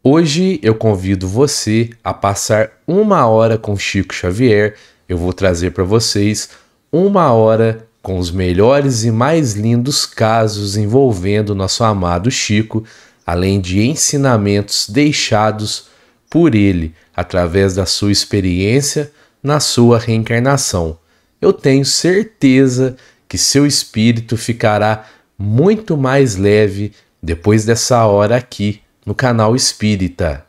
Hoje eu convido você a passar 1 hora com Chico Xavier. Eu vou trazer para vocês 1 hora com os melhores e mais lindos casos envolvendo nosso amado Chico, além de ensinamentos deixados por ele através da sua experiência na sua reencarnação. Eu tenho certeza que seu espírito ficará muito mais leve depois dessa hora aqui no canal Espírita.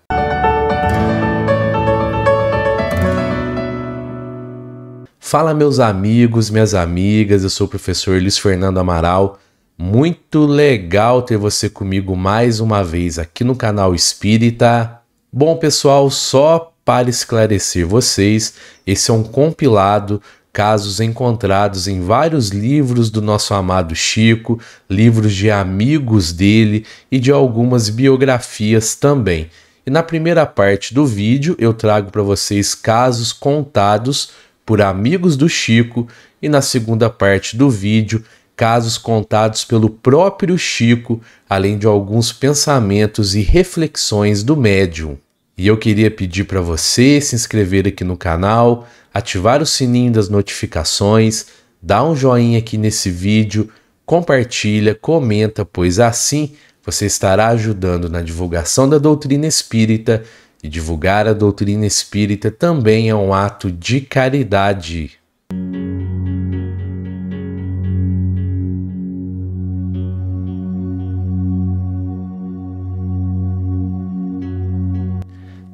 Fala, meus amigos, minhas amigas, eu sou o professor Luiz Fernando Amaral. Muito legal ter você comigo mais uma vez aqui no canal Espírita. Bom, pessoal, só para esclarecer vocês, esse é um compilado, casos encontrados em vários livros do nosso amado Chico, livros de amigos dele e de algumas biografias também. E na primeira parte do vídeo eu trago para vocês casos contados por amigos do Chico e na segunda parte do vídeo casos contados pelo próprio Chico, além de alguns pensamentos e reflexões do médium. E eu queria pedir para você se inscrever aqui no canal, ativar o sininho das notificações, dá um joinha aqui nesse vídeo, compartilha, comenta, pois assim você estará ajudando na divulgação da doutrina espírita, e divulgar a doutrina espírita também é um ato de caridade.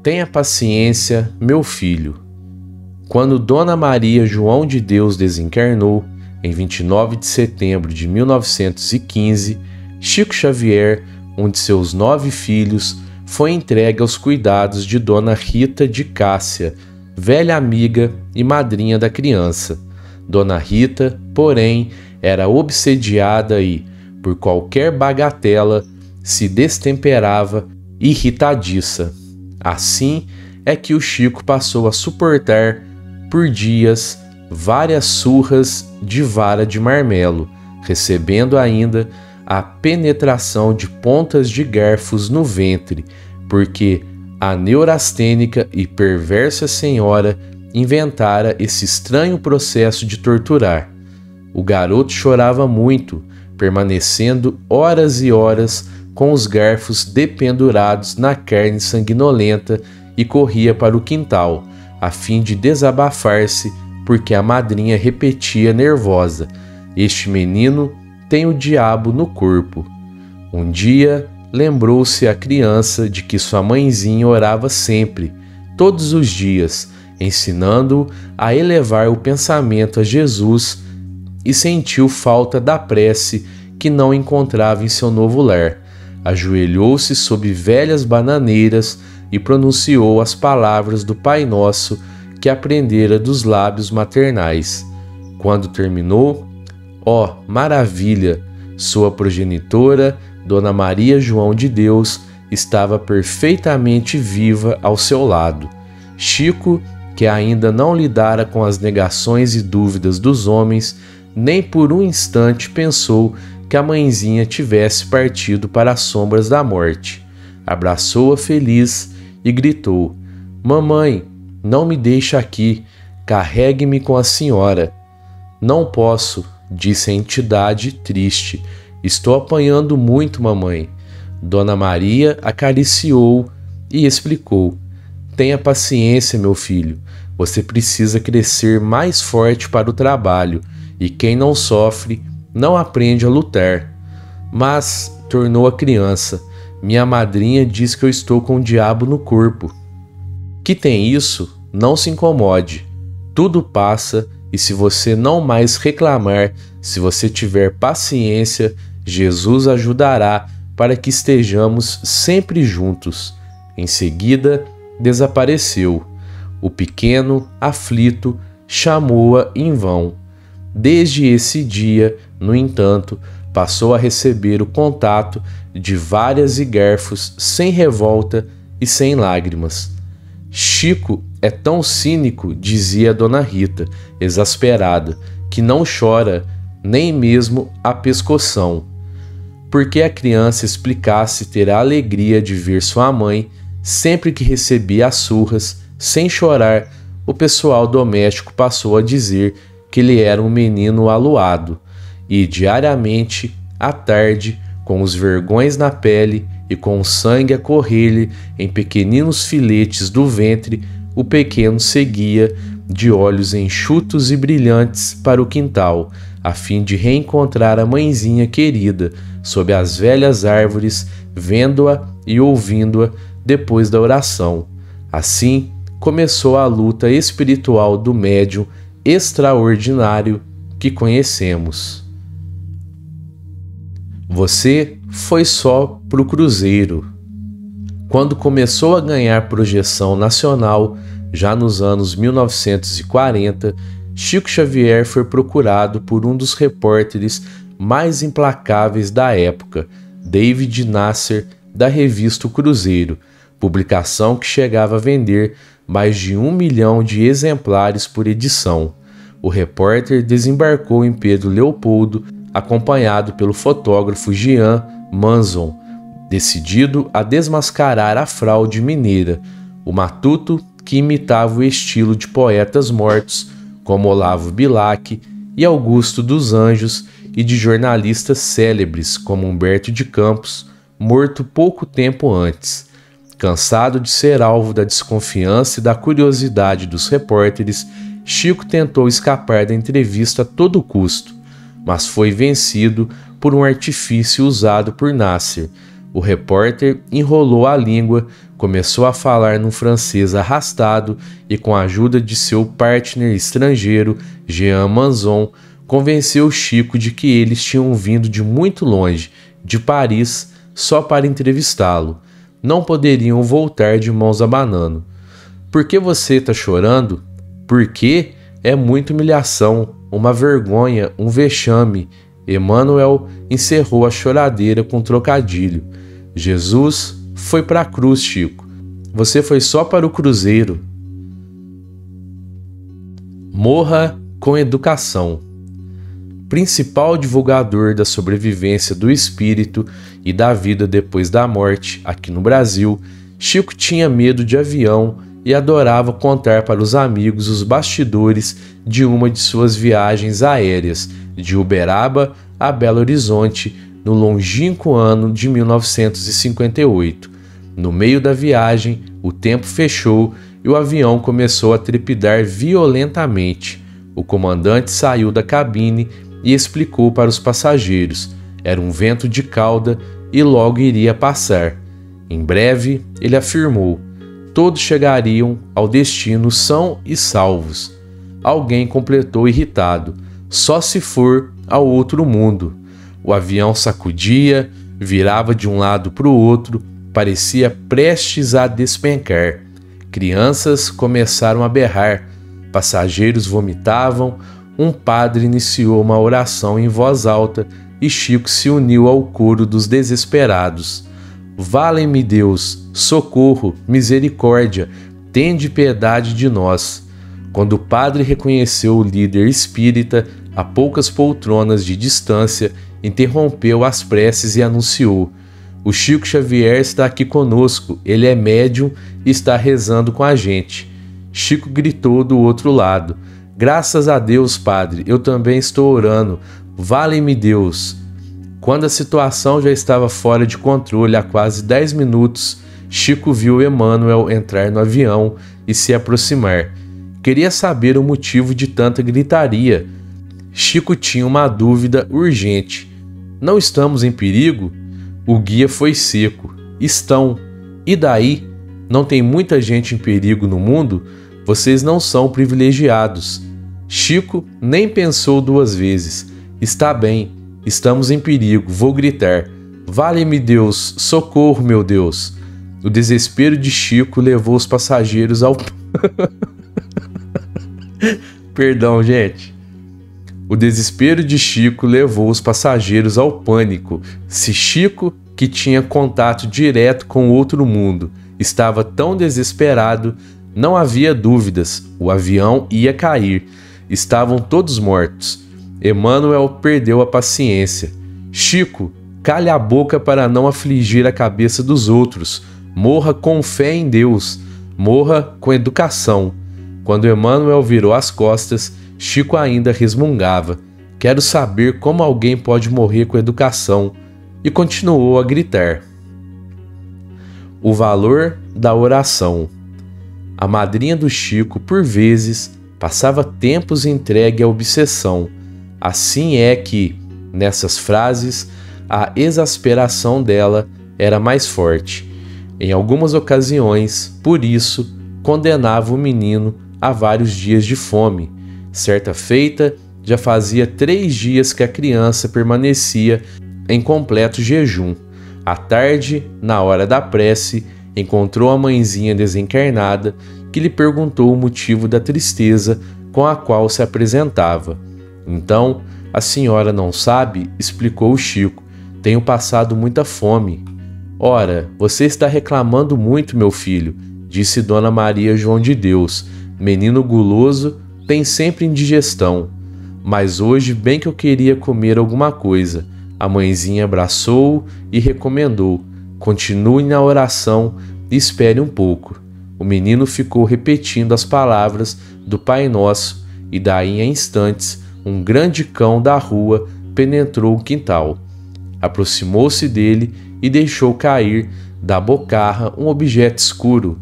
Tenha paciência, meu filho. Quando Dona Maria João de Deus desencarnou, em 29 de setembro de 1915, Chico Xavier, um de seus 9 filhos, foi entregue aos cuidados de Dona Rita de Cássia, velha amiga e madrinha da criança. Dona Rita, porém, era obsediada e, por qualquer bagatela, se destemperava irritadiça. Assim é que o Chico passou a suportar por dias várias surras de vara de marmelo, recebendo ainda a penetração de pontas de garfos no ventre, porque a neurastênica e perversa senhora inventara esse estranho processo de torturar. O garoto chorava muito, permanecendo horas e horas com os garfos dependurados na carne sanguinolenta e corria para o quintal, a fim de desabafar-se, porque a madrinha repetia nervosa: "Este menino tem o diabo no corpo." Um dia, lembrou-se a criança de que sua mãezinha orava sempre, todos os dias, ensinando-o a elevar o pensamento a Jesus, e sentiu falta da prece que não encontrava em seu novo lar. Ajoelhou-se sob velhas bananeiras e pronunciou as palavras do Pai Nosso que aprendera dos lábios maternais. Quando terminou, ó, maravilha! Sua progenitora, Dona Maria João de Deus, estava perfeitamente viva ao seu lado. Chico, que ainda não lidara com as negações e dúvidas dos homens, nem por um instante pensou que a mãezinha tivesse partido para as sombras da morte. Abraçou-a feliz e gritou: "Mamãe, não me deixe aqui, carregue-me com a senhora." "Não posso", disse a entidade triste. "Estou apanhando muito, mamãe." Dona Maria acariciou e explicou: "Tenha paciência, meu filho. Você precisa crescer mais forte para o trabalho, e quem não sofre não aprende a lutar." "Mas", tornou a criança, "minha madrinha diz que eu estou com o diabo no corpo." "Que tem isso? Não se incomode. Tudo passa, e se você não mais reclamar, se você tiver paciência, Jesus ajudará para que estejamos sempre juntos." Em seguida, desapareceu. O pequeno, aflito, chamou-a em vão. Desde esse dia, no entanto, passou a receber o contato de varas e garfos sem revolta e sem lágrimas. "Chico é tão cínico", dizia Dona Rita, exasperada, "que não chora nem mesmo a pescoção." Porque a criança explicasse ter a alegria de ver sua mãe sempre que recebia as surras, sem chorar, o pessoal doméstico passou a dizer que ele era um menino aluado, e diariamente, à tarde, com os vergões na pele e com o sangue a correr-lhe em pequeninos filetes do ventre, o pequeno seguia, de olhos enxutos e brilhantes, para o quintal, a fim de reencontrar a mãezinha querida, sob as velhas árvores, vendo-a e ouvindo-a depois da oração. Assim, começou a luta espiritual do médium extraordinário que conhecemos. Você foi só pro cruzeiro. Quando começou a ganhar projeção nacional, já nos anos 1940, Chico Xavier foi procurado por um dos repórteres mais implacáveis da época, David Nasser, da revista O Cruzeiro, publicação que chegava a vender mais de 1 milhão de exemplares por edição. O repórter desembarcou em Pedro Leopoldo, acompanhado pelo fotógrafo Jean Manzon, decidido a desmascarar a fraude mineira, o matuto que imitava o estilo de poetas mortos como Olavo Bilac e Augusto dos Anjos e de jornalistas célebres como Humberto de Campos, morto pouco tempo antes. Cansado de ser alvo da desconfiança e da curiosidade dos repórteres, Chico tentou escapar da entrevista a todo custo, mas foi vencido por um artifício usado por Nasser. O repórter enrolou a língua, começou a falar num francês arrastado e, com a ajuda de seu partner estrangeiro, Jean Manzon, convenceu Chico de que eles tinham vindo de muito longe, de Paris, só para entrevistá-lo. Não poderiam voltar de mãos abanando. Por que você está chorando? Porque é muita humilhação, uma vergonha, um vexame. Emmanuel encerrou a choradeira com um trocadilho. Jesus foi para a cruz, Chico. Você foi só para o cruzeiro. Morra com educação. Principal divulgador da sobrevivência do espírito e da vida depois da morte aqui no Brasil, Chico tinha medo de avião e adorava contar para os amigos os bastidores de uma de suas viagens aéreas, de Uberaba a Belo Horizonte, no longínquo ano de 1958. No meio da viagem, o tempo fechou e o avião começou a trepidar violentamente. O comandante saiu da cabine e explicou para os passageiros. Era um vento de cauda e logo iria passar. Em breve, ele afirmou, todos chegariam ao destino são e salvos. Alguém completou irritado, só se for ao outro mundo. O avião sacudia, virava de um lado para o outro, parecia prestes a despencar. Crianças começaram a berrar, passageiros vomitavam, um padre iniciou uma oração em voz alta e Chico se uniu ao coro dos desesperados. Valem-me Deus, socorro, misericórdia, tende piedade de nós. Quando o padre reconheceu o líder espírita a poucas poltronas de distância, interrompeu as preces e anunciou: o Chico Xavier está aqui conosco, ele é médium e está rezando com a gente. Chico gritou do outro lado: graças a Deus, padre, eu também estou orando, vale-me Deus. Quando a situação já estava fora de controle há quase 10 minutos, Chico viu Emmanuel entrar no avião e se aproximar. Queria saber o motivo de tanta gritaria. Chico tinha uma dúvida urgente. Não estamos em perigo? O guia foi seco. Estão. E daí? Não tem muita gente em perigo no mundo? Vocês não são privilegiados. Chico nem pensou duas vezes. Está bem, estamos em perigo, vou gritar. Vale-me Deus, socorro, meu Deus. O desespero de Chico levou os passageiros ao... Perdão, gente. O desespero de Chico levou os passageiros ao pânico. Se Chico, que tinha contato direto com outro mundo, estava tão desesperado, não havia dúvidas, o avião ia cair. Estavam todos mortos. Emmanuel perdeu a paciência. Chico, cale a boca para não afligir a cabeça dos outros. Morra com fé em Deus, morra com educação. Quando Emanuel virou as costas, Chico ainda resmungava: quero saber como alguém pode morrer com educação, e continuou a gritar. O valor da oração. A madrinha do Chico, por vezes, passava tempos entregue à obsessão. Assim é que, nessas frases, a exasperação dela era mais forte. Em algumas ocasiões, por isso, condenava o menino a vários dias de fome. Certa feita, já fazia 3 dias que a criança permanecia em completo jejum. À tarde, na hora da prece, encontrou a mãezinha desencarnada, que lhe perguntou o motivo da tristeza com a qual se apresentava. Então, a senhora não sabe, explicou o Chico. Tenho passado muita fome. Ora, você está reclamando muito, meu filho, disse Dona Maria João de Deus. Menino guloso tem sempre indigestão. Mas hoje bem que eu queria comer alguma coisa. A mãezinha abraçou-o e recomendou: continue na oração e espere um pouco. O menino ficou repetindo as palavras do Pai Nosso e daí a instantes um grande cão da rua penetrou o quintal. Aproximou-se dele e deixou cair da bocarra um objeto escuro.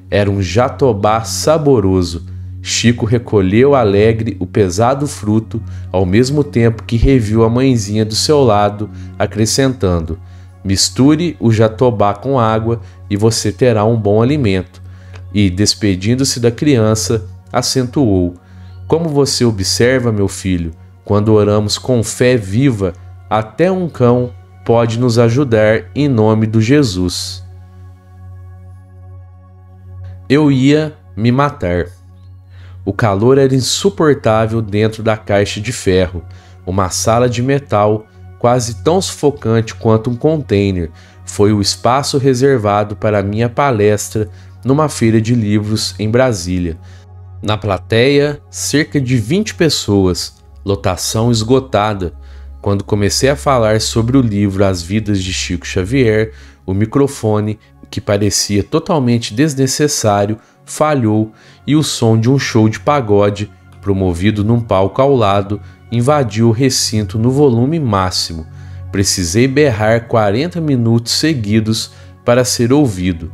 Era um jatobá saboroso. Chico recolheu alegre o pesado fruto, ao mesmo tempo que reviu a mãezinha do seu lado, acrescentando: misture o jatobá com água e você terá um bom alimento. E, despedindo-se da criança, acentuou: como você observa, meu filho, quando oramos com fé viva, até um cão pode nos ajudar em nome do Jesus. Eu ia me matar. O calor era insuportável dentro da caixa de ferro, uma sala de metal quase tão sufocante quanto um container. Foi o espaço reservado para minha palestra numa feira de livros em Brasília. Na plateia, cerca de 20 pessoas, lotação esgotada. Quando comecei a falar sobre o livro As Vidas de Chico Xavier, o microfone, que parecia totalmente desnecessário, falhou e o som de um show de pagode, promovido num palco ao lado, invadiu o recinto no volume máximo. Precisei berrar 40 minutos seguidos para ser ouvido.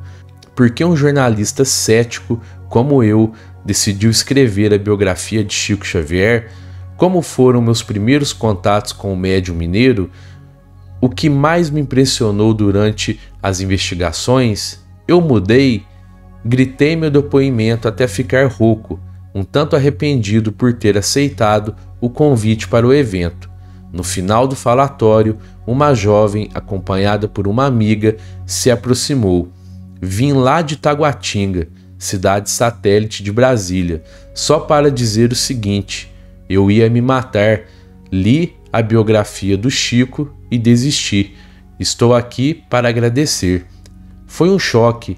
Porque um jornalista cético como eu decidiu escrever a biografia de Chico Xavier? Como foram meus primeiros contatos com o médium mineiro? O que mais me impressionou durante as investigações? Eu mudei? Gritei meu depoimento até ficar rouco, um tanto arrependido por ter aceitado o convite para o evento. No final do falatório, uma jovem, acompanhada por uma amiga, se aproximou. Vim lá de Taguatinga, cidade satélite de Brasília, só para dizer o seguinte: eu ia me matar. Li a biografia do Chico e desisti. Estou aqui para agradecer. Foi um choque.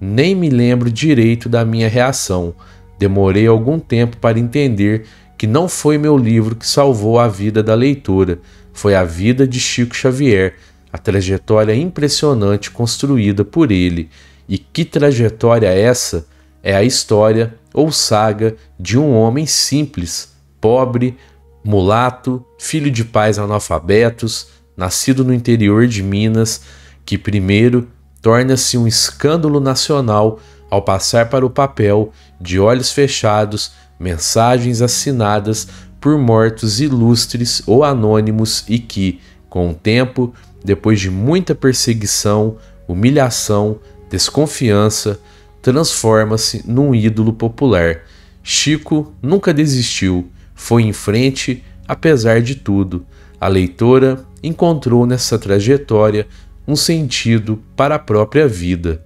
Nem me lembro direito da minha reação. Demorei algum tempo para entender que não foi meu livro que salvou a vida da leitora, foi a vida de Chico Xavier, a trajetória impressionante construída por ele. E que trajetória essa? É a história ou saga de um homem simples, pobre, mulato, filho de pais analfabetos, nascido no interior de Minas, que primeiro torna-se um escândalo nacional ao passar para o papel, de olhos fechados, mensagens assinadas por mortos ilustres ou anônimos e que, com o tempo, depois de muita perseguição, humilhação, desconfiança, transforma-se num ídolo popular. Chico nunca desistiu, foi em frente apesar de tudo. A leitora encontrou nessa trajetória um sentido para a própria vida.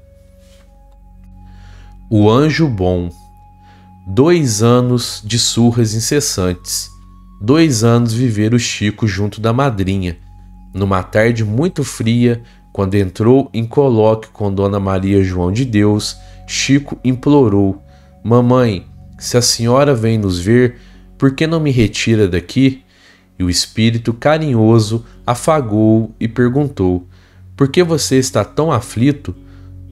O Anjo Bom. 2 anos de surras incessantes. 2 anos viver o Chico junto da madrinha. Numa tarde muito fria, quando entrou em colóquio com Dona Maria João de Deus, Chico implorou: mamãe, se a senhora vem nos ver, por que não me retira daqui? E o espírito carinhoso afagou-o e perguntou: por que você está tão aflito?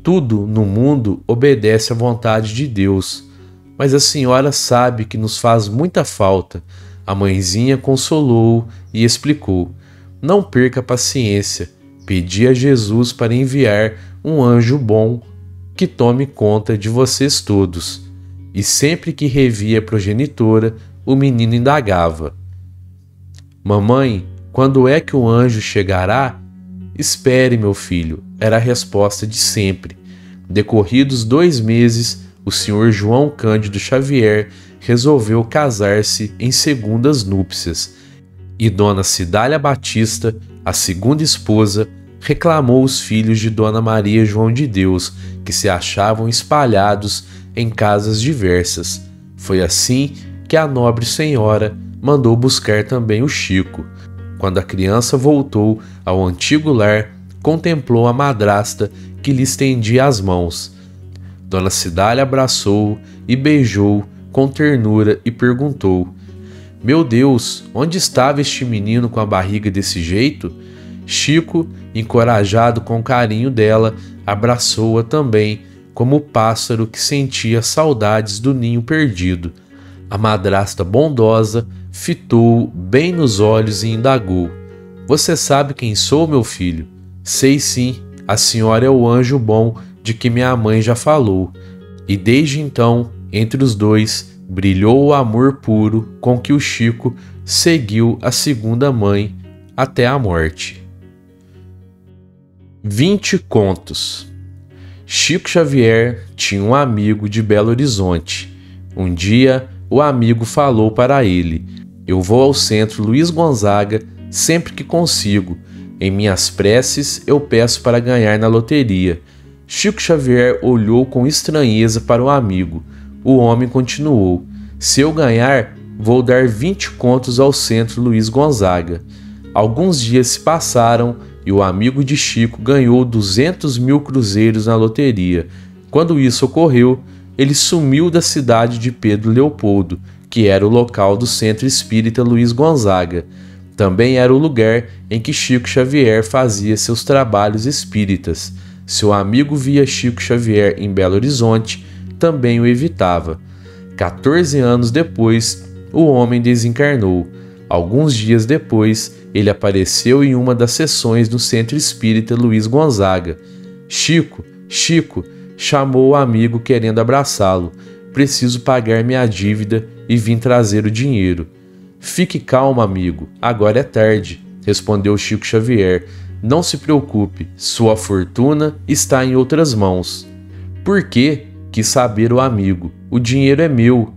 tudo no mundo obedece à vontade de Deus, mas a senhora sabe que nos faz muita falta. A mãezinha consolou-o e explicou: não perca a paciência, pedi a Jesus para enviar um anjo bom que tome conta de vocês todos. E sempre que revia a progenitora, o menino indagava: mamãe, quando é que o anjo chegará? Espere, meu filho, era a resposta de sempre. Decorridos 2 meses, o senhor João Cândido Xavier resolveu casar-se em segundas núpcias, e Dona Cidália Batista, a segunda esposa, reclamou os filhos de Dona Maria João de Deus, que se achavam espalhados em casas diversas. Foi assim que a nobre senhora mandou buscar também o Chico. Quando a criança voltou ao antigo lar, contemplou a madrasta que lhe estendia as mãos. Dona Cidália abraçou-o e beijou-o com ternura e perguntou: meu Deus, onde estava este menino com a barriga desse jeito? Chico, encorajado com o carinho dela, abraçou-a também, como o pássaro que sentia saudades do ninho perdido. A madrasta bondosa fitou-o bem nos olhos e indagou: você sabe quem sou, meu filho? Sei sim, a senhora é o anjo bom de que minha mãe já falou. E desde então, entre os dois, brilhou o amor puro com que o Chico seguiu a segunda mãe até a morte. 20 contos. Chico Xavier tinha um amigo de Belo Horizonte. Um dia, o amigo falou para ele: eu vou ao centro Luiz Gonzaga sempre que consigo. Em minhas preces eu peço para ganhar na loteria. Chico Xavier olhou com estranheza para o amigo. O homem continuou: se eu ganhar, vou dar 20 contos ao centro Luiz Gonzaga. Alguns dias se passaram e o amigo de Chico ganhou 200.000 cruzeiros na loteria. Quando isso ocorreu, ele sumiu da cidade de Pedro Leopoldo, que era o local do Centro Espírita Luiz Gonzaga. Também era o lugar em que Chico Xavier fazia seus trabalhos espíritas. Se o amigo via Chico Xavier em Belo Horizonte, também o evitava. 14 anos depois, o homem desencarnou. Alguns dias depois, ele apareceu em uma das sessões do Centro Espírita Luiz Gonzaga. Chico, Chico, chamou o amigo querendo abraçá-lo. Preciso pagar minha dívida e vim trazer o dinheiro. Fique calmo, amigo, agora é tarde, respondeu Chico Xavier. Não se preocupe, sua fortuna está em outras mãos. Por quê? Quis saber o amigo. O dinheiro é meu.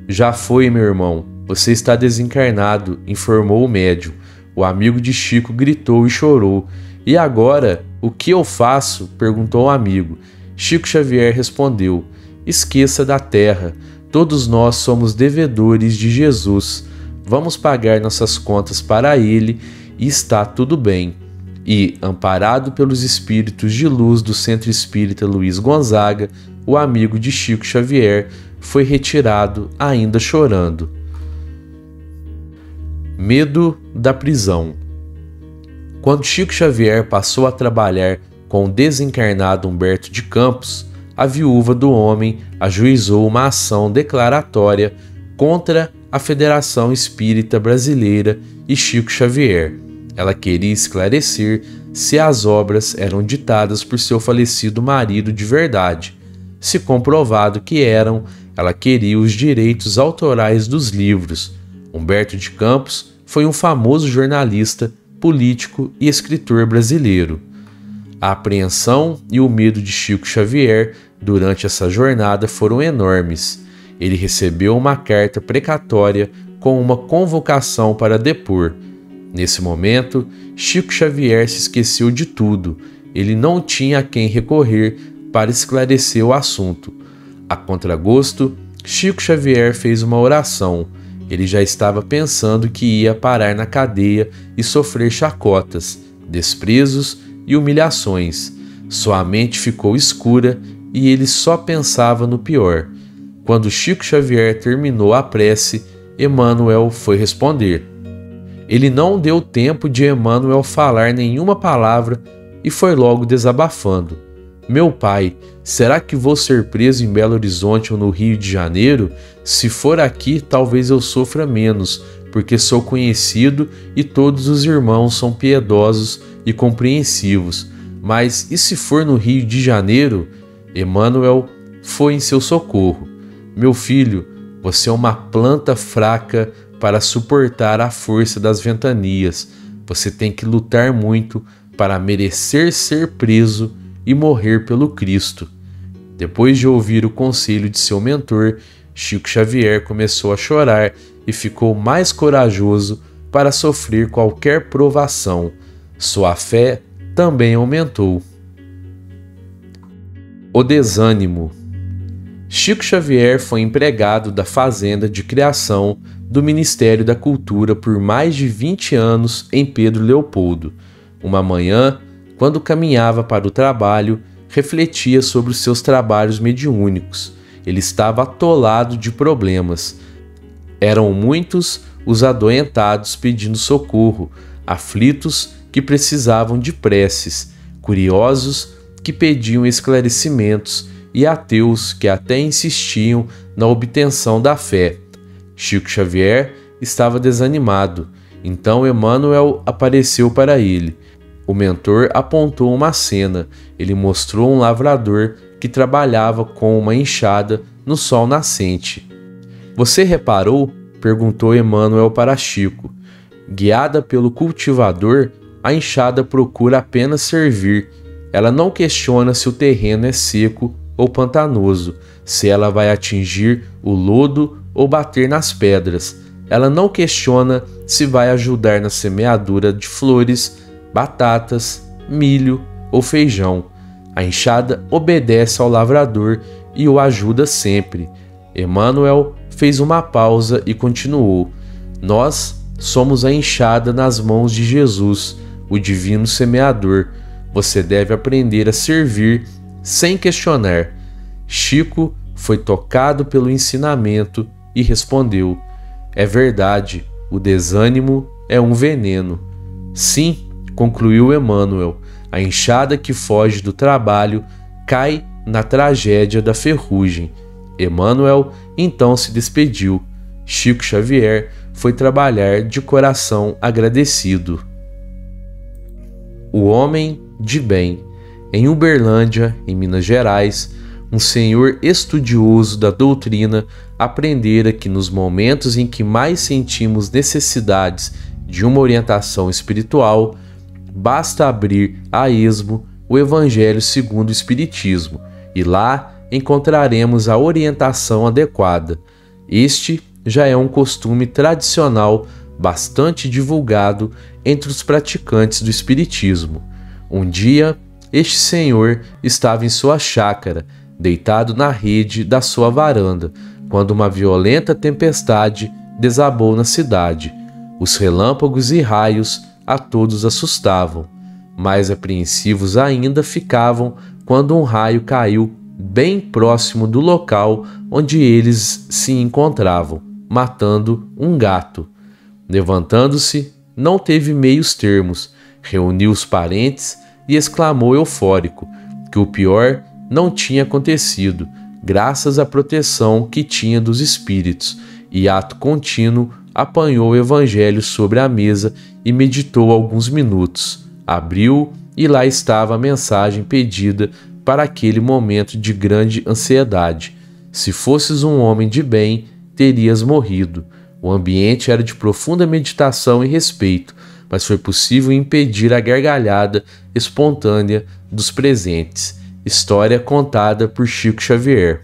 Já foi, meu irmão. Você está desencarnado, informou o médium. O amigo de Chico gritou e chorou. E agora, o que eu faço? Perguntou o amigo. Chico Xavier respondeu: esqueça da terra. Todos nós somos devedores de Jesus. Vamos pagar nossas contas para ele e está tudo bem. E, amparado pelos espíritos de luz do Centro Espírita Luiz Gonzaga, o amigo de Chico Xavier foi retirado ainda chorando. Medo da prisão. Quando Chico Xavier passou a trabalhar com o desencarnado Humberto de Campos, a viúva do homem ajuizou uma ação declaratória contra a Federação Espírita Brasileira e Chico Xavier. Ela queria esclarecer se as obras eram ditadas por seu falecido marido de verdade. Se comprovado que eram, ela queria os direitos autorais dos livros. Humberto de Campos foi um famoso jornalista, político e escritor brasileiro. A apreensão e o medo de Chico Xavier durante essa jornada foram enormes. Ele recebeu uma carta precatória com uma convocação para depor. Nesse momento, Chico Xavier se esqueceu de tudo. Ele não tinha a quem recorrer para esclarecer o assunto. A contragosto, Chico Xavier fez uma oração. Ele já estava pensando que ia parar na cadeia e sofrer chacotas, desprezos e humilhações. Sua mente ficou escura e ele só pensava no pior. Quando Chico Xavier terminou a prece, Emmanuel foi responder. Ele não deu tempo de Emmanuel falar nenhuma palavra e foi logo desabafando. Meu pai, será que vou ser preso em Belo Horizonte ou no Rio de Janeiro? Se for aqui, talvez eu sofra menos, porque sou conhecido e todos os irmãos são piedosos e compreensivos. Mas e se for no Rio de Janeiro? Emmanuel foi em seu socorro. Meu filho, você é uma planta fraca para suportar a força das ventanias. Você tem que lutar muito para merecer ser preso e morrer pelo Cristo. Depois de ouvir o conselho de seu mentor, Chico Xavier começou a chorar e ficou mais corajoso para sofrer qualquer provação. Sua fé também aumentou. O desânimo. Chico Xavier foi empregado da Fazenda de Criação do Ministério da Cultura por mais de 20 anos em Pedro Leopoldo. Uma manhã, quando caminhava para o trabalho, refletia sobre os seus trabalhos mediúnicos. Ele estava atolado de problemas. Eram muitos os adoentados pedindo socorro, aflitos que precisavam de preces, curiosos que pediam esclarecimentos e ateus que até insistiam na obtenção da fé. Chico Xavier estava desanimado, então Emmanuel apareceu para ele. O mentor apontou uma cena. Ele mostrou um lavrador que trabalhava com uma enxada no sol nascente. Você reparou? Perguntou Emmanuel para Chico. Guiada pelo cultivador, a enxada procura apenas servir. Ela não questiona se o terreno é seco ou pantanoso, se ela vai atingir o lodo ou bater nas pedras. Ela não questiona se vai ajudar na semeadura de flores, batatas, milho ou feijão. A enxada obedece ao lavrador e o ajuda sempre. Emmanuel fez uma pausa e continuou. Nós somos a enxada nas mãos de Jesus, o divino semeador. Você deve aprender a servir sem questionar. Chico foi tocado pelo ensinamento e respondeu: é verdade, o desânimo é um veneno. Sim, concluiu Emmanuel, a enxada que foge do trabalho cai na tragédia da ferrugem. Emmanuel então se despediu. Chico Xavier foi trabalhar de coração agradecido. O homem de bem. Em Uberlândia, em Minas Gerais, um senhor estudioso da doutrina aprendera que nos momentos em que mais sentimos necessidades de uma orientação espiritual, basta abrir a esmo o Evangelho segundo o Espiritismo e lá encontraremos a orientação adequada. Este já é um costume tradicional bastante divulgado entre os praticantes do Espiritismo. Um dia, este senhor estava em sua chácara, deitado na rede da sua varanda, quando uma violenta tempestade desabou na cidade. Os relâmpagos e raios a todos assustavam. Mais apreensivos ainda ficavam quando um raio caiu bem próximo do local onde eles se encontravam, matando um gato. Levantando-se, não teve meios termos, reuniu os parentes e exclamou eufórico que o pior não tinha acontecido, graças à proteção que tinha dos espíritos, e ato contínuo apanhou o evangelho sobre a mesa e meditou alguns minutos. Abriu e lá estava a mensagem pedida para aquele momento de grande ansiedade. Se fosses um homem de bem, terias morrido. O ambiente era de profunda meditação e respeito, mas foi possível impedir a gargalhada espontânea dos presentes. História contada por Chico Xavier.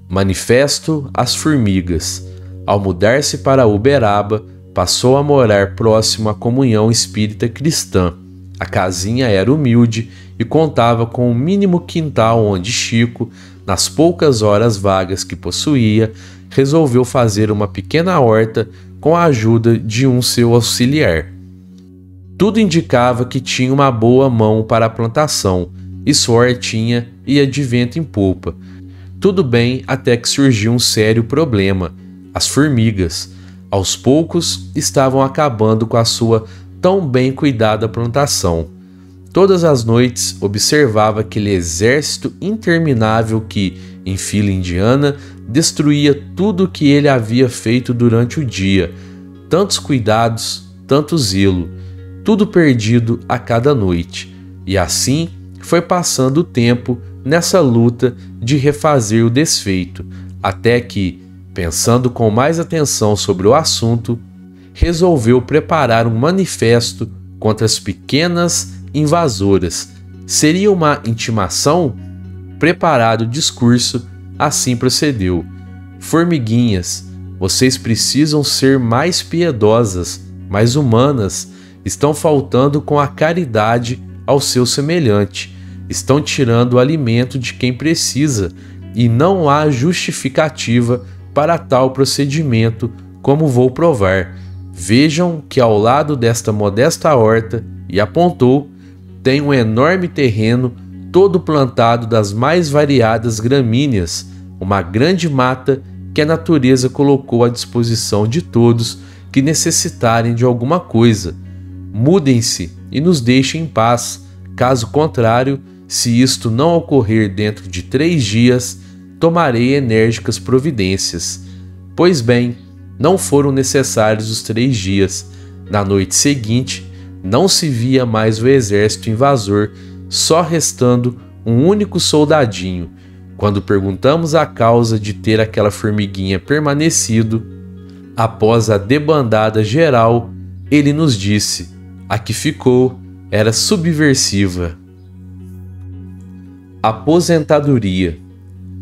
Manifesto às formigas. Ao mudar-se para Uberaba, passou a morar próximo à comunhão espírita cristã. A casinha era humilde e contava com um mínimo quintal onde Chico, nas poucas horas vagas que possuía, resolveu fazer uma pequena horta com a ajuda de um seu auxiliar. Tudo indicava que tinha uma boa mão para a plantação, e sua hortinha ia de vento em popa. Tudo bem até que surgiu um sério problema: as formigas. Aos poucos estavam acabando com a sua tão bem cuidada plantação. todas as noites observava aquele exército interminável que, em fila indiana, destruía tudo o que ele havia feito durante o dia. Tantos cuidados, tanto zelo, tudo perdido a cada noite. E assim foi passando o tempo nessa luta de refazer o desfeito, até que, pensando com mais atenção sobre o assunto, resolveu preparar um manifesto contra as pequenas invasoras. Seria uma intimação? Preparado o discurso, assim procedeu: formiguinhas, vocês precisam ser mais piedosas, mais humanas. Estão faltando com a caridade ao seu semelhante. Estão tirando o alimento de quem precisa, e não há justificativa para tal procedimento, como vou provar. Vejam que ao lado desta modesta horta, e apontou, tem um enorme terreno todo plantado das mais variadas gramíneas, uma grande mata que a natureza colocou à disposição de todos que necessitarem de alguma coisa. Mudem-se e nos deixem em paz. Caso contrário, se isto não ocorrer dentro de 3 dias, tomarei enérgicas providências. Pois bem, não foram necessários os 3 dias. Na noite seguinte, não se via mais o exército invasor, só restando um único soldadinho. Quando perguntamos a causa de ter aquela formiguinha permanecido, após a debandada geral, ele nos disse: a que ficou era subversiva. Aposentadoria.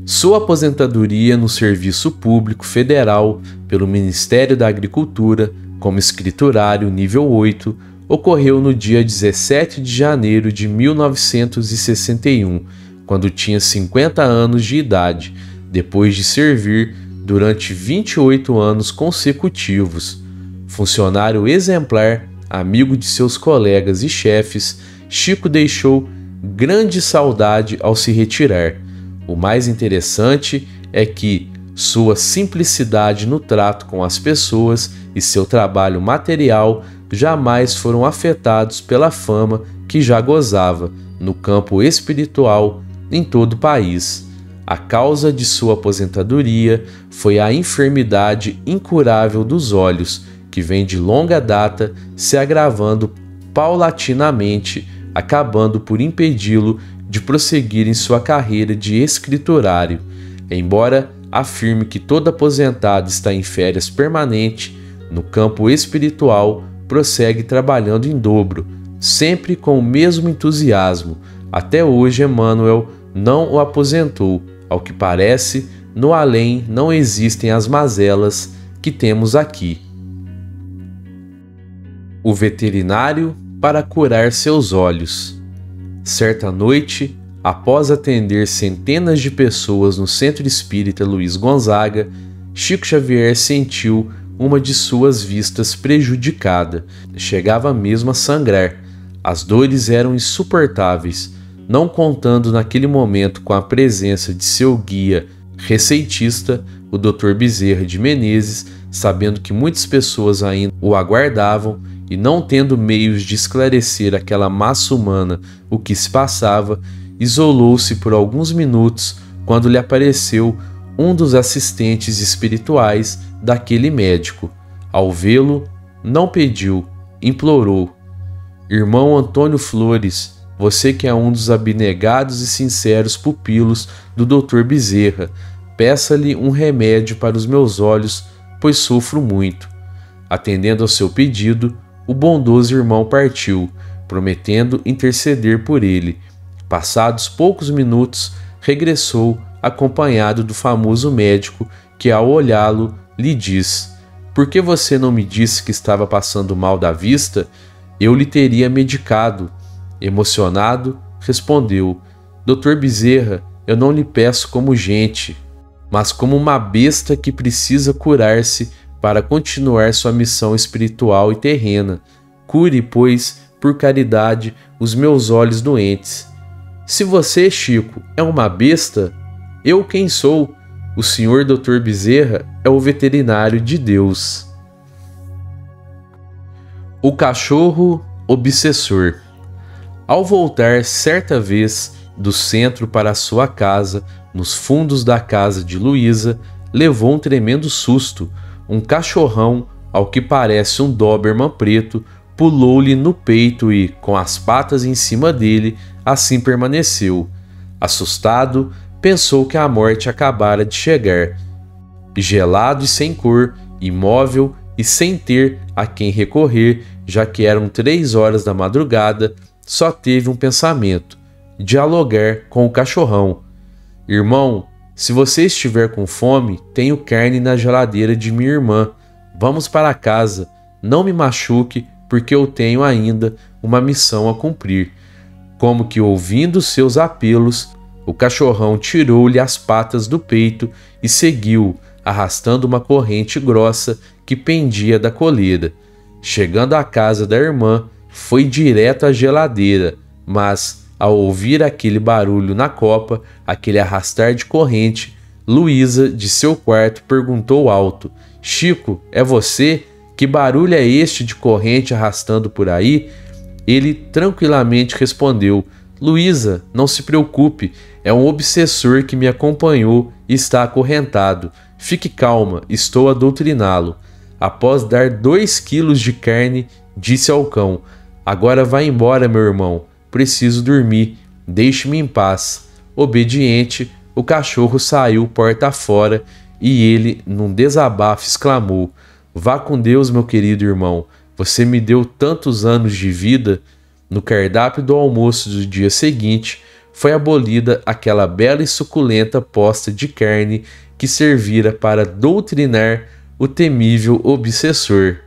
Sua aposentadoria no Serviço Público Federal pelo Ministério da Agricultura, como escriturário nível 8, ocorreu no dia 17 de janeiro de 1961, quando tinha 50 anos de idade, depois de servir durante 28 anos consecutivos. Funcionário exemplar, amigo de seus colegas e chefes, Chico deixou grande saudade ao se retirar. O mais interessante é que sua simplicidade no trato com as pessoas e seu trabalho material jamais foram afetados pela fama que já gozava no campo espiritual em todo o país. A causa de sua aposentadoria foi a enfermidade incurável dos olhos, que vem de longa data se agravando paulatinamente, acabando por impedi-lo de prosseguir em sua carreira de escriturário. Embora afirme que todo aposentado está em férias permanente, no campo espiritual prossegue trabalhando em dobro, sempre com o mesmo entusiasmo. Até hoje Emmanuel não o aposentou. Ao que parece, no além não existem as mazelas que temos aqui. O veterinário para curar seus olhos. Certa noite, após atender centenas de pessoas no Centro Espírita Luiz Gonzaga, Chico Xavier sentiu uma de suas vistas prejudicada. Chegava mesmo a sangrar. As dores eram insuportáveis, não contando naquele momento com a presença de seu guia receitista, o Dr. Bezerra de Menezes, sabendo que muitas pessoas ainda o aguardavam e não tendo meios de esclarecer àquela massa humana o que se passava, isolou-se por alguns minutos quando lhe apareceu um dos assistentes espirituais daquele médico. Ao vê-lo, não pediu, implorou: Irmão Antônio Flores, você que é um dos abnegados e sinceros pupilos do Dr. Bezerra, peça-lhe um remédio para os meus olhos, pois sofro muito. Atendendo ao seu pedido, o bondoso irmão partiu, prometendo interceder por ele. Passados poucos minutos, regressou acompanhado do famoso médico que, ao olhá-lo, lhe diz: Por que você não me disse que estava passando mal da vista? Eu lhe teria medicado. Emocionado, respondeu: Dr. Bezerra, eu não lhe peço como gente, mas como uma besta que precisa curar-se para continuar sua missão espiritual e terrena. Cure, pois, por caridade, os meus olhos doentes. Se você, Chico, é uma besta, eu quem sou? O senhor Dr. Bezerra é o veterinário de Deus. O cachorro obsessor. Ao voltar certa vez do centro para a sua casa, nos fundos da casa de Luísa, levou um tremendo susto. Um cachorrão, ao que parece um Doberman preto, pulou-lhe no peito e, com as patas em cima dele, assim permaneceu. Assustado, pensou que a morte acabara de chegar. Gelado e sem cor, imóvel e sem ter a quem recorrer, já que eram 3 horas da madrugada, só teve um pensamento: dialogar com o cachorrão. Irmão, se você estiver com fome, tenho carne na geladeira de minha irmã. Vamos para casa. Não me machuque, porque eu tenho ainda uma missão a cumprir. Como que ouvindo seus apelos, o cachorrão tirou-lhe as patas do peito e seguiu, arrastando uma corrente grossa que pendia da coleira. Chegando à casa da irmã, foi direto à geladeira, mas, ao ouvir aquele barulho na copa, aquele arrastar de corrente, Luísa, de seu quarto, perguntou alto: Chico, é você? Que barulho é este de corrente arrastando por aí? Ele tranquilamente respondeu: Luísa, não se preocupe, é um obsessor que me acompanhou e está acorrentado. Fique calma, estou a doutriná-lo. Após dar 2 quilos de carne, disse ao cão: Agora vá embora, meu irmão. Preciso dormir. Deixe-me em paz. Obediente, o cachorro saiu porta fora e ele, num desabafo, exclamou: Vá com Deus, meu querido irmão. Você me deu tantos anos de vida. No cardápio do almoço do dia seguinte, foi abolida aquela bela e suculenta posta de carne que servira para doutrinar o temível obsessor.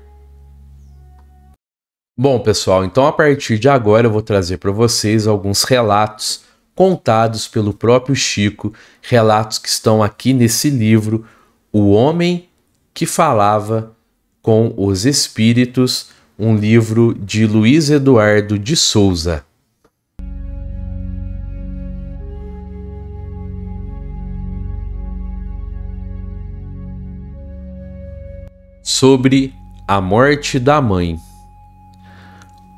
Bom, pessoal, então a partir de agora eu vou trazer para vocês alguns relatos contados pelo próprio Chico, relatos que estão aqui nesse livro, O Homem que Falava com os Espíritos, um livro de Luiz Eduardo de Souza. Sobre a morte da mãe.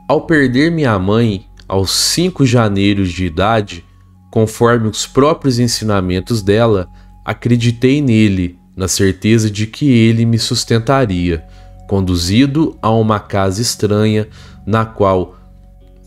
Ao perder minha mãe aos 5 janeiros de idade, conforme os próprios ensinamentos dela, acreditei nele, na certeza de que ele me sustentaria, conduzido a uma casa estranha, na qual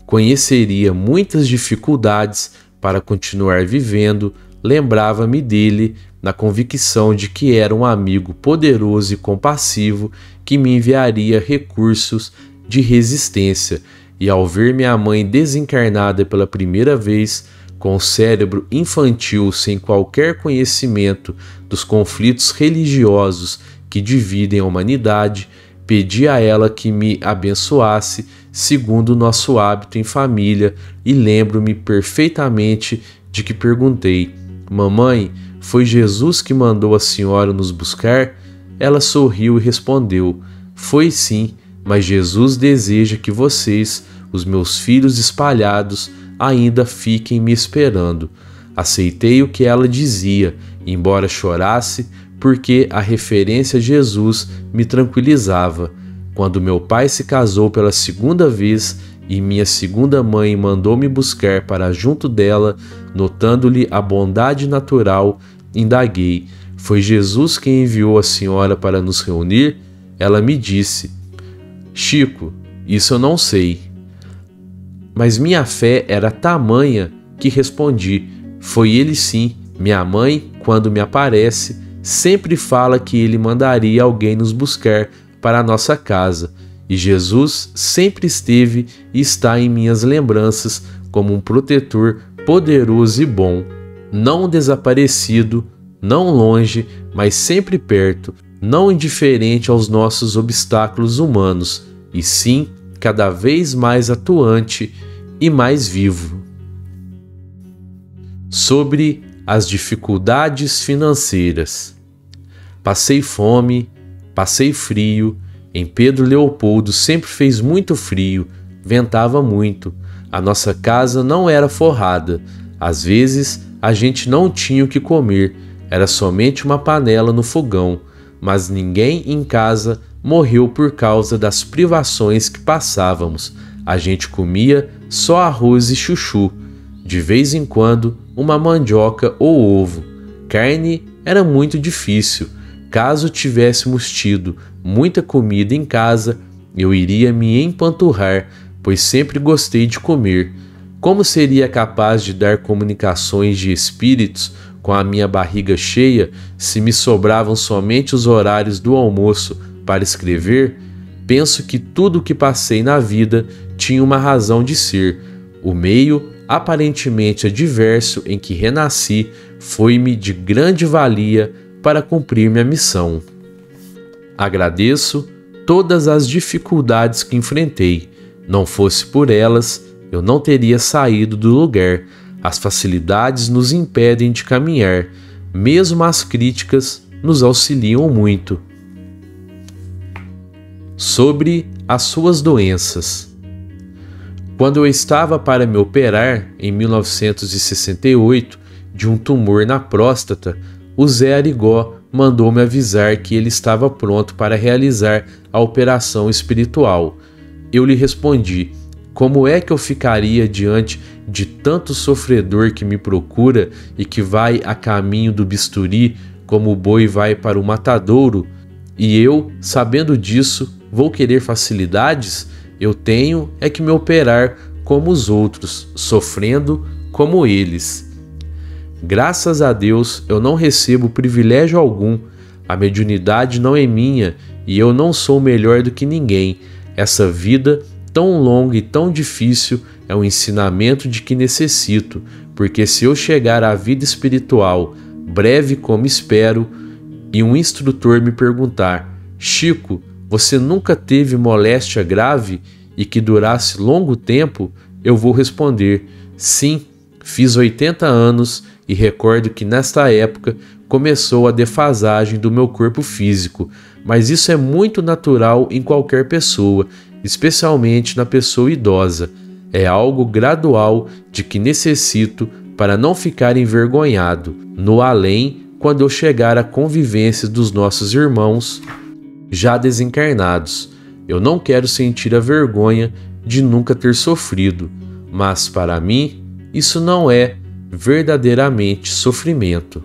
conheceria muitas dificuldades para continuar vivendo. Lembrava-me dele na convicção de que era um amigo poderoso e compassivo que me enviaria recursos de resistência, e ao ver minha mãe desencarnada pela primeira vez, com o cérebro infantil sem qualquer conhecimento dos conflitos religiosos que dividem a humanidade, pedi a ela que me abençoasse segundo nosso hábito em família, e lembro-me perfeitamente de que perguntei: Mamãe, foi Jesus que mandou a senhora nos buscar? Ela sorriu e respondeu: Foi sim, mas Jesus deseja que vocês, os meus filhos espalhados, ainda fiquem me esperando. Aceitei o que ela dizia, embora chorasse, porque a referência a Jesus me tranquilizava. Quando meu pai se casou pela 2ª vez e minha segunda mãe mandou me buscar para junto dela, notando-lhe a bondade natural, indaguei: Foi Jesus quem enviou a senhora para nos reunir? Ela me disse: Chico, isso eu não sei. Mas minha fé era tamanha que respondi: Foi ele sim. Minha mãe, quando me aparece, sempre fala que ele mandaria alguém nos buscar para a nossa casa, e Jesus sempre esteve e está em minhas lembranças como um protetor poderoso e bom, não desaparecido, não longe, mas sempre perto, não indiferente aos nossos obstáculos humanos, e sim cada vez mais atuante e mais vivo. Sobre as dificuldades financeiras. Passei fome, passei frio. Em Pedro Leopoldo sempre fez muito frio, ventava muito. A nossa casa não era forrada. Às vezes a gente não tinha o que comer, era somente uma panela no fogão. Mas ninguém em casa morreu por causa das privações que passávamos. A gente comia só arroz e chuchu, de vez em quando uma mandioca ou ovo. Carne era muito difícil. Caso tivéssemos tido muita comida em casa, eu iria me empanturrar, pois sempre gostei de comer. Como seria capaz de dar comunicações de espíritos com a minha barriga cheia se me sobravam somente os horários do almoço para escrever? Penso que tudo o que passei na vida tinha uma razão de ser. O meio aparentemente adverso em que renasci foi-me de grande valia para cumprir minha missão. Agradeço todas as dificuldades que enfrentei. Não fosse por elas, eu não teria saído do lugar. As facilidades nos impedem de caminhar. Mesmo as críticas nos auxiliam muito. Sobre as suas doenças. Quando eu estava para me operar, em 1968, de um tumor na próstata, o Zé Arigó mandou-me avisar que ele estava pronto para realizar a operação espiritual. Eu lhe respondi: como é que eu ficaria diante de tanto sofredor que me procura e que vai a caminho do bisturi, como o boi vai para o matadouro? E eu, sabendo disso, vou querer facilidades? Eu tenho é que me operar como os outros, sofrendo como eles. Graças a Deus, eu não recebo privilégio algum. A mediunidade não é minha e eu não sou melhor do que ninguém. Essa vida tão longa e tão difícil é um ensinamento de que necessito, porque se eu chegar à vida espiritual, breve como espero, e um instrutor me perguntar: Chico, você nunca teve moléstia grave e que durasse longo tempo? Eu vou responder: sim, fiz 80 anos e recordo que nesta época começou a defasagem do meu corpo físico, mas isso é muito natural em qualquer pessoa, especialmente na pessoa idosa. É algo gradual de que necessito para não ficar envergonhado no além quando eu chegar à convivência dos nossos irmãos já desencarnados. Eu não quero sentir a vergonha de nunca ter sofrido, mas para mim isso não é verdadeiramente sofrimento.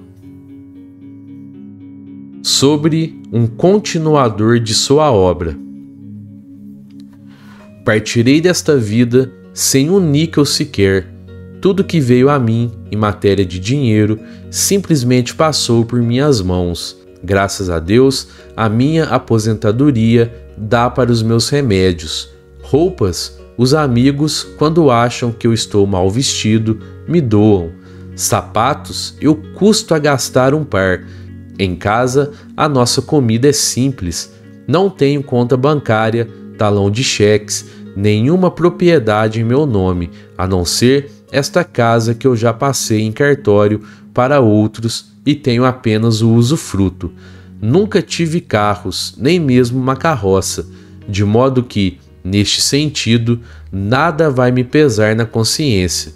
Sobre um continuador de sua obra. Partirei desta vida sem um níquel sequer. Tudo que veio a mim em matéria de dinheiro simplesmente passou por minhas mãos. Graças a Deus, a minha aposentadoria dá para os meus remédios. Roupas, os amigos, quando acham que eu estou mal vestido, me doam. Sapatos, eu custo a gastar um par. Em casa, a nossa comida é simples. Não tenho conta bancária, talão de cheques, nenhuma propriedade em meu nome, a não ser esta casa que eu já passei em cartório para outros e tenho apenas o usufruto. Nunca tive carros, nem mesmo uma carroça, de modo que, neste sentido, nada vai me pesar na consciência.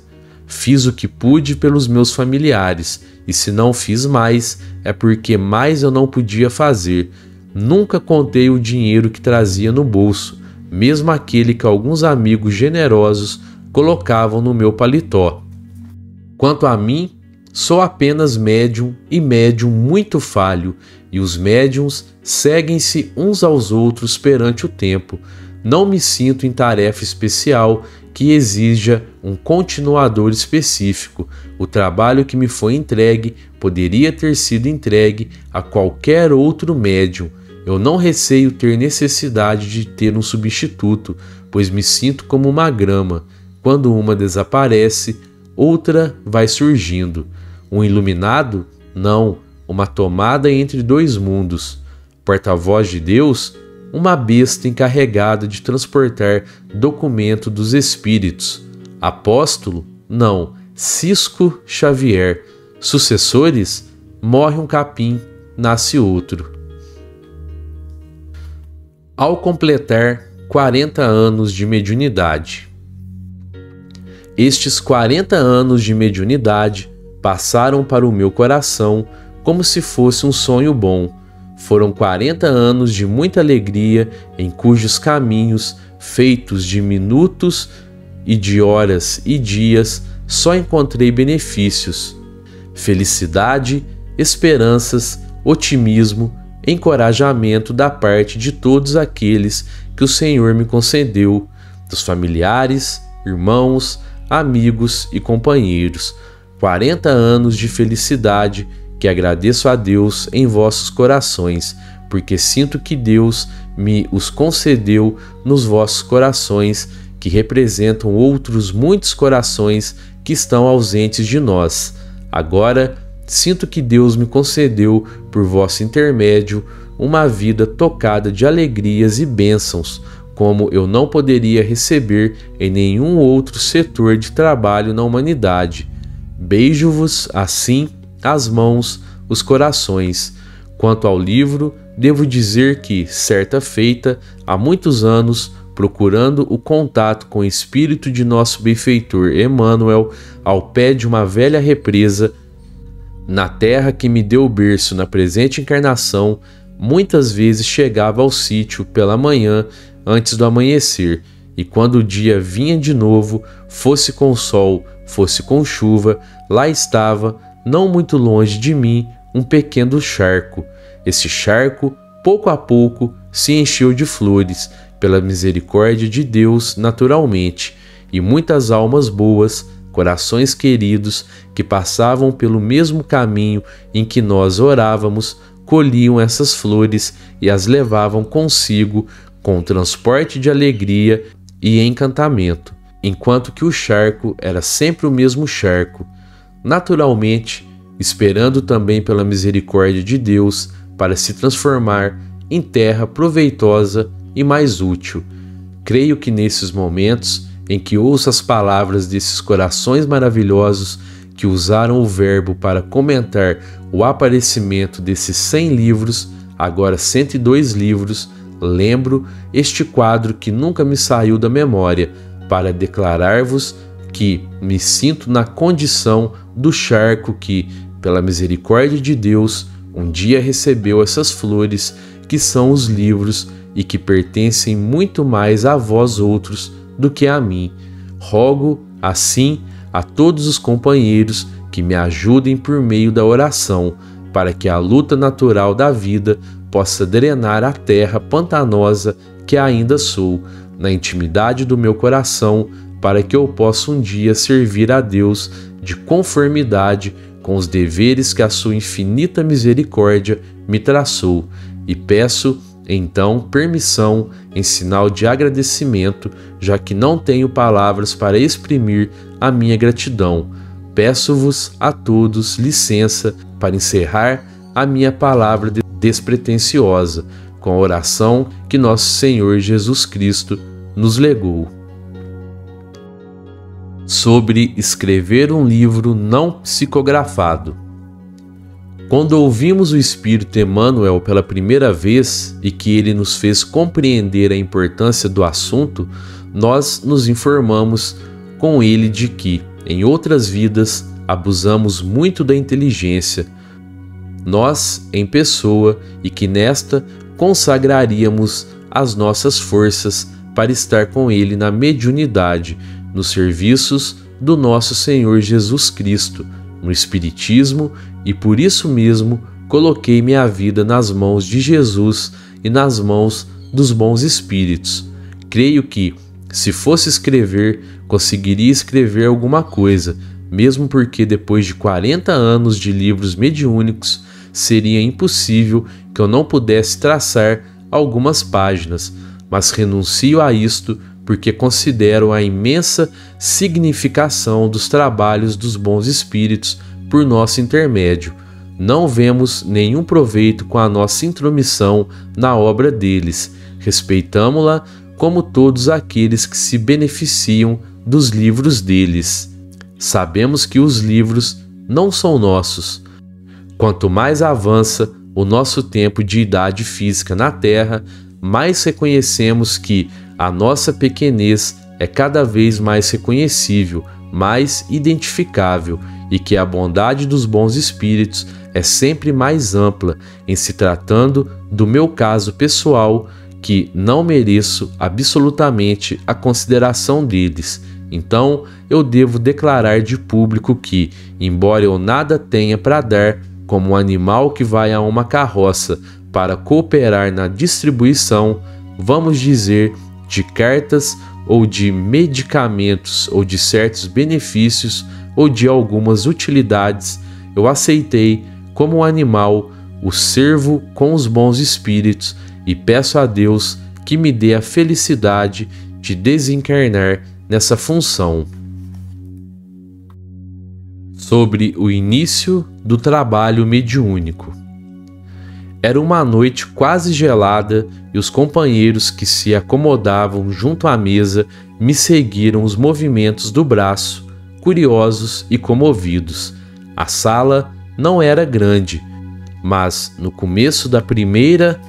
Fiz o que pude pelos meus familiares, e se não fiz mais, é porque mais eu não podia fazer. Nunca contei o dinheiro que trazia no bolso, mesmo aquele que alguns amigos generosos colocavam no meu paletó. Quanto a mim, sou apenas médium e médium muito falho, e os médiums seguem-se uns aos outros perante o tempo. Não me sinto em tarefa especial que exija um continuador específico. O trabalho que me foi entregue poderia ter sido entregue a qualquer outro médium. Eu não receio ter necessidade de ter um substituto, pois me sinto como uma grama. Quando uma desaparece, outra vai surgindo. Um iluminado? Não, uma tomada entre dois mundos. Porta-voz de Deus? Uma besta encarregada de transportar documento dos espíritos. Apóstolo? Não, Cisco Xavier. Sucessores? Morre um capim, nasce outro. Ao completar 40 anos de mediunidade. Estes 40 anos de mediunidade passaram para o meu coração como se fosse um sonho bom. Foram 40 anos de muita alegria, em cujos caminhos, feitos de minutos e de horas e dias só encontrei benefícios, felicidade, esperanças, otimismo, encorajamento da parte de todos aqueles que o Senhor me concedeu, dos familiares, irmãos, amigos e companheiros. 40 anos de felicidade que agradeço a Deus em vossos corações, porque sinto que Deus me os concedeu nos vossos corações, que representam outros muitos corações que estão ausentes de nós. Agora, sinto que Deus me concedeu, por vosso intermédio, uma vida tocada de alegrias e bênçãos, como eu não poderia receber em nenhum outro setor de trabalho na humanidade. Beijo-vos, assim, as mãos, os corações. Quanto ao livro, devo dizer que, certa feita, há muitos anos, procurando o contato com o espírito de nosso benfeitor Emmanuel, ao pé de uma velha represa, na terra que me deu berço na presente encarnação, muitas vezes chegava ao sítio pela manhã antes do amanhecer, e quando o dia vinha de novo, fosse com sol, fosse com chuva, lá estava, não muito longe de mim, um pequeno charco. Esse charco, pouco a pouco, se encheu de flores, pela misericórdia de Deus, naturalmente, e muitas almas boas, corações queridos, que passavam pelo mesmo caminho em que nós orávamos, colhiam essas flores e as levavam consigo com transporte de alegria e encantamento, enquanto que o charco era sempre o mesmo charco, naturalmente, esperando também pela misericórdia de Deus para se transformar em terra proveitosa e mais útil. Creio que nesses momentos em que ouço as palavras desses corações maravilhosos que usaram o verbo para comentar o aparecimento desses 100 livros, agora 102 livros, lembro este quadro que nunca me saiu da memória, para declarar-vos que me sinto na condição do charco que, pela misericórdia de Deus, um dia recebeu essas flores, que são os livros e que pertencem muito mais a vós outros do que a mim. Rogo, assim, a todos os companheiros que me ajudem por meio da oração, para que a luta natural da vida possa drenar a terra pantanosa que ainda sou, na intimidade do meu coração, para que eu possa um dia servir a Deus de conformidade com os deveres que a sua infinita misericórdia me traçou, e peço então permissão em sinal de agradecimento, já que não tenho palavras para exprimir a minha gratidão. Peço-vos a todos licença para encerrar a minha palavra despretensiosa com a oração que nosso Senhor Jesus Cristo nos legou. Sobre escrever um livro não psicografado. Quando ouvimos o Espírito Emmanuel pela primeira vez e que ele nos fez compreender a importância do assunto, nós nos informamos com ele de que, em outras vidas, abusamos muito da inteligência, nós em pessoa, e que nesta consagraríamos as nossas forças para estar com ele na mediunidade, nos serviços do nosso Senhor Jesus Cristo, no Espiritismo, e por isso mesmo coloquei minha vida nas mãos de Jesus e nas mãos dos bons espíritos. Creio que, se fosse escrever, conseguiria escrever alguma coisa, mesmo porque depois de 40 anos de livros mediúnicos, seria impossível que eu não pudesse traçar algumas páginas, mas renuncio a isto porque considero a imensa significação dos trabalhos dos bons espíritos por nosso intermédio. Não vemos nenhum proveito com a nossa intromissão na obra deles. Respeitamo-la como todos aqueles que se beneficiam dos livros deles. Sabemos que os livros não são nossos. Quanto mais avança o nosso tempo de idade física na Terra, mais reconhecemos que a nossa pequenez é cada vez mais reconhecível, mais identificável, e que a bondade dos bons espíritos é sempre mais ampla em se tratando do meu caso pessoal, que não mereço absolutamente a consideração deles. Então eu devo declarar de público que, embora eu nada tenha para dar, como um animal que vai a uma carroça para cooperar na distribuição, vamos dizer, de cartas ou de medicamentos ou de certos benefícios ou de algumas utilidades, eu aceitei como um animal o servo com os bons espíritos e peço a Deus que me dê a felicidade de desencarnar nessa função. Sobre o início do trabalho mediúnico. Era uma noite quase gelada e os companheiros que se acomodavam junto à mesa me seguiram os movimentos do braço, curiosos e comovidos. A sala não era grande, mas no começo da primeira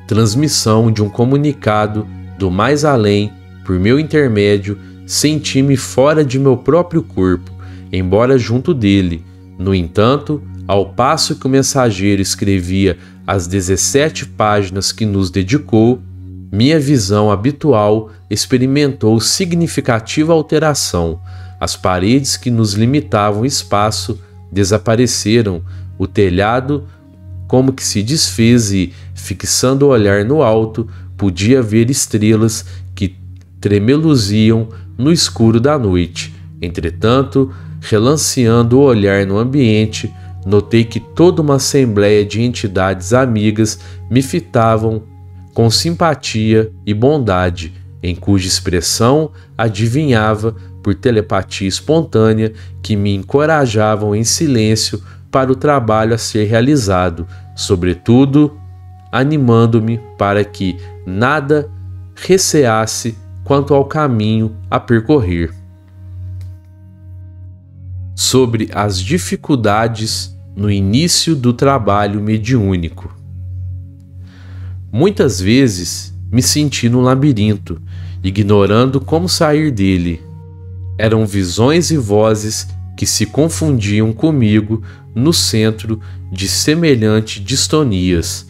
transmissão de um comunicado do mais além, por meu intermédio, senti-me fora de meu próprio corpo, embora junto dele. No entanto, ao passo que o mensageiro escrevia as 17 páginas que nos dedicou, minha visão habitual experimentou significativa alteração. As paredes que nos limitavam espaço desapareceram, o telhado como que se desfez e, fixando o olhar no alto, podia ver estrelas que tremeluziam no escuro da noite. Entretanto, relanceando o olhar no ambiente, notei que toda uma assembleia de entidades amigas me fitavam com simpatia e bondade, em cuja expressão adivinhava, por telepatia espontânea, que me encorajavam em silêncio para o trabalho a ser realizado, sobretudo animando-me para que nada receasse quanto ao caminho a percorrer. Sobre as dificuldades no início do trabalho mediúnico. Muitas vezes me senti num labirinto, ignorando como sair dele. Eram visões e vozes que se confundiam comigo no centro de semelhantes distonias.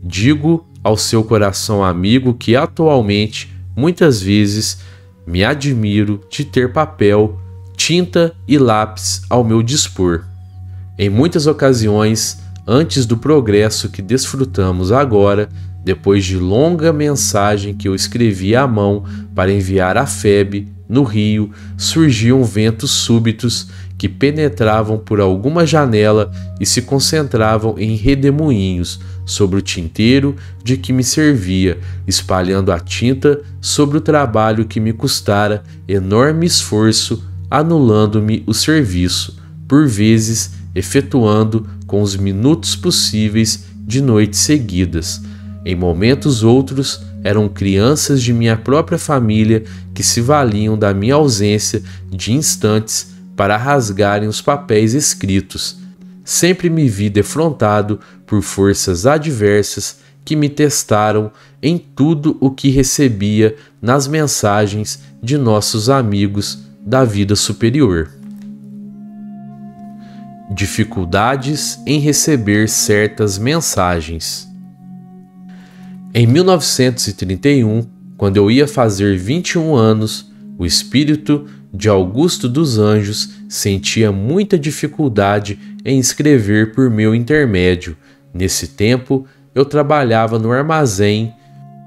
Digo ao seu coração amigo que atualmente, muitas vezes, me admiro de ter papel, tinta e lápis ao meu dispor. Em muitas ocasiões, antes do progresso que desfrutamos agora, depois de longa mensagem que eu escrevi à mão para enviar a FEB, no Rio, surgiam ventos súbitos que penetravam por alguma janela e se concentravam em redemoinhos sobre o tinteiro de que me servia, espalhando a tinta sobre o trabalho que me custara enorme esforço, anulando-me o serviço, por vezes efetuando com os minutos possíveis de noites seguidas. Em momentos outros, eram crianças de minha própria família que se valiam da minha ausência de instantes para rasgarem os papéis escritos. Sempre me vi defrontado por forças adversas que me testaram em tudo o que recebia nas mensagens de nossos amigos da vida superior. Dificuldades em receber certas mensagens. Em 1931, quando eu ia fazer 21 anos, o espírito de Augusto dos Anjos sentia muita dificuldade em escrever por meu intermédio. Nesse tempo, eu trabalhava no armazém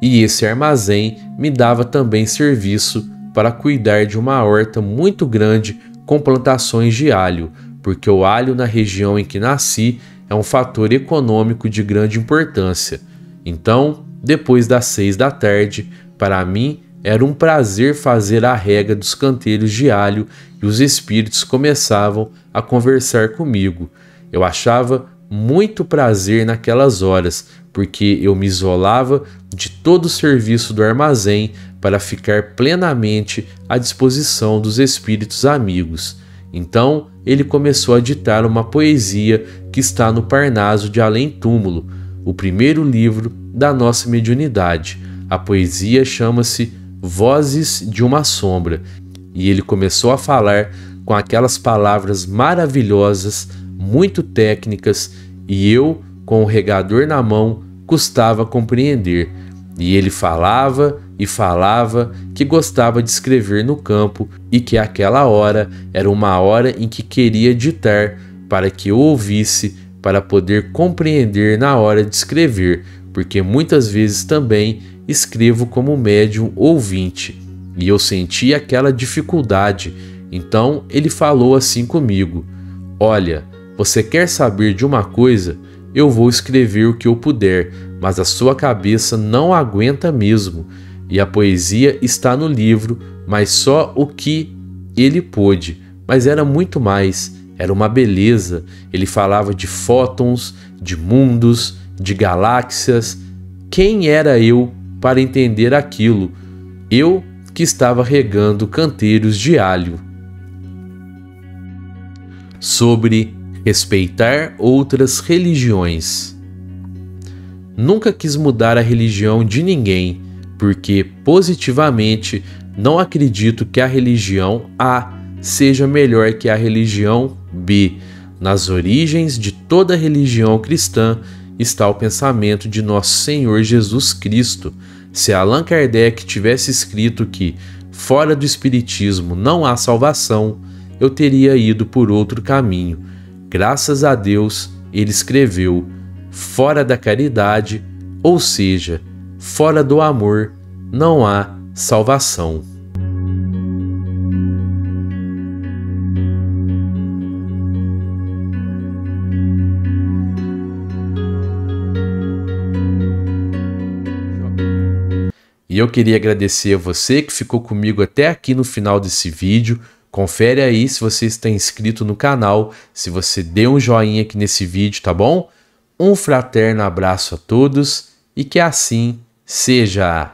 e esse armazém me dava também serviço para cuidar de uma horta muito grande com plantações de alho, porque o alho na região em que nasci é um fator econômico de grande importância. Então, depois das 6 da tarde, para mim era um prazer fazer a rega dos canteiros de alho e os espíritos começavam a conversar comigo. Eu achava muito prazer naquelas horas, porque eu me isolava de todo o serviço do armazém para ficar plenamente à disposição dos espíritos amigos. Então, ele começou a ditar uma poesia que está no Parnaso de Além Túmulo, o primeiro livro da nossa mediunidade. A poesia chama-se Vozes de uma Sombra, e ele começou a falar com aquelas palavras maravilhosas, muito técnicas, e eu, com o regador na mão, custava compreender. E ele falava e falava, que gostava de escrever no campo e que aquela hora era uma hora em que queria ditar para que eu ouvisse, para poder compreender na hora de escrever, porque muitas vezes também escrevo como médium ouvinte e eu senti aquela dificuldade. Então ele falou assim comigo: olha, você quer saber de uma coisa? Eu vou escrever o que eu puder, mas a sua cabeça não aguenta mesmo. E a poesia está no livro, mas só o que ele pôde. Mas era muito mais, era uma beleza. Ele falava de fótons, de mundos, de galáxias. Quem era eu para entender aquilo? Eu que estava regando canteiros de alho. Sobre respeitar outras religiões. Nunca quis mudar a religião de ninguém, porque positivamente não acredito que a religião A seja melhor que a religião B. Nas origens de toda religião cristã está o pensamento de nosso Senhor Jesus Cristo. Se Allan Kardec tivesse escrito que fora do espiritismo não há salvação, eu teria ido por outro caminho. Graças a Deus, ele escreveu: fora da caridade, ou seja, fora do amor, não há salvação. E eu queria agradecer a você que ficou comigo até aqui no final desse vídeo. Confere aí se você está inscrito no canal, se você deu um joinha aqui nesse vídeo, tá bom? Um fraterno abraço a todos e que assim seja.